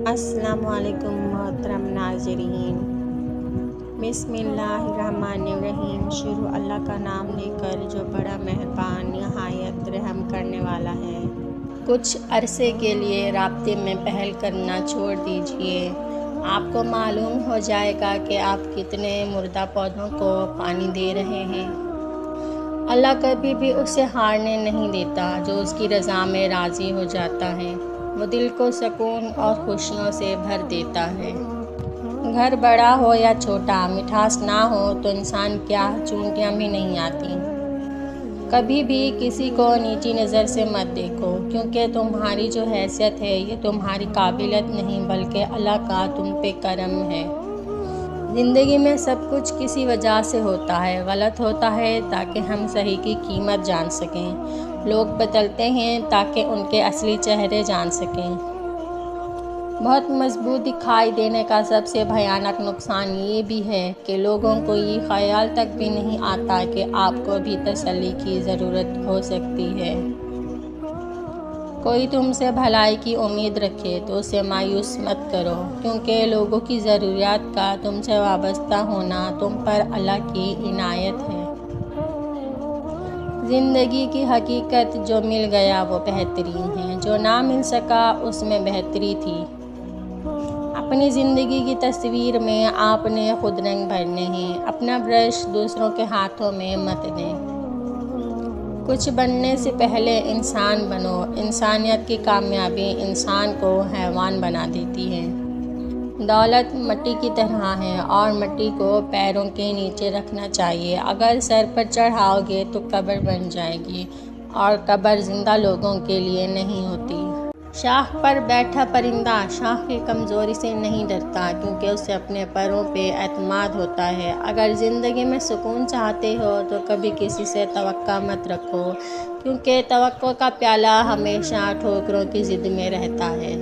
अस्सलाम वालेकुम मोहतरम नाज़रीन। बिस्मिल्लाहिर्रहमानिर्रहीम। शुरू अल्लाह का नाम लेकर जो बड़ा मेहरबान निहायत रहम करने वाला है। कुछ अरसे के लिए राब्ते में पहल करना छोड़ दीजिए। आपको मालूम हो जाएगा कि आप कितने मुर्दा पौधों को पानी दे रहे हैं। अल्लाह कभी भी उसे हारने नहीं देता जो उसकी रज़ा में राज़ी हो जाता है। वो दिल को सुकून और खुशियों से भर देता है। घर बड़ा हो या छोटा, मिठास ना हो तो इंसान क्या चूंटियाँ भी नहीं आती। कभी भी किसी को नीची नज़र से मत देखो, क्योंकि तुम्हारी जो हैसियत है ये तुम्हारी काबिलियत नहीं बल्कि अल्लाह का तुम पे करम है। ज़िंदगी में सब कुछ किसी वजह से होता है। गलत होता है ताकि हम सही की कीमत जान सकें। लोग बदलते हैं ताकि उनके असली चेहरे जान सकें। बहुत मजबूत दिखाई देने का सबसे भयानक नुकसान ये भी है कि लोगों को ये ख्याल तक भी नहीं आता कि आपको भी तसल्ली की ज़रूरत हो सकती है। कोई तुमसे भलाई की उम्मीद रखे तो उसे मायूस मत करो, क्योंकि लोगों की ज़रूरियात का तुमसे वाबस्ता होना तुम पर अल्लाह की इनायत है। ज़िंदगी की हकीकत जो मिल गया वो बेहतरीन है, जो ना मिल सका उसमें बेहतरी थी। अपनी ज़िंदगी की तस्वीर में आपने खुद रंग भरने हैं। अपना ब्रश दूसरों के हाथों में मत दें। कुछ बनने से पहले इंसान बनो। इंसानियत की कामयाबी इंसान को हैवान बना देती है। दौलत मिट्टी की तरह है और मिट्टी को पैरों के नीचे रखना चाहिए। अगर सर पर चढ़ाओगे तो कब्र बन जाएगी, और कब्र जिंदा लोगों के लिए नहीं होती। शाख पर बैठा परिंदा शाख की कमज़ोरी से नहीं डरता, क्योंकि उसे अपने परों पे एतमाद होता है। अगर ज़िंदगी में सुकून चाहते हो तो कभी किसी से तवक्का मत रखो, क्योंकि तवक्को का प्याला हमेशा ठोकरों की ज़िद में रहता है।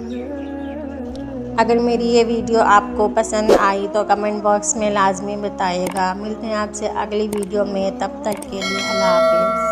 अगर मेरी ये वीडियो आपको पसंद आई तो कमेंट बॉक्स में लाजमी बताइएगा। मिलते हैं आपसे अगली वीडियो में, तब तक के लिए अल्लाह हाफ़िज़।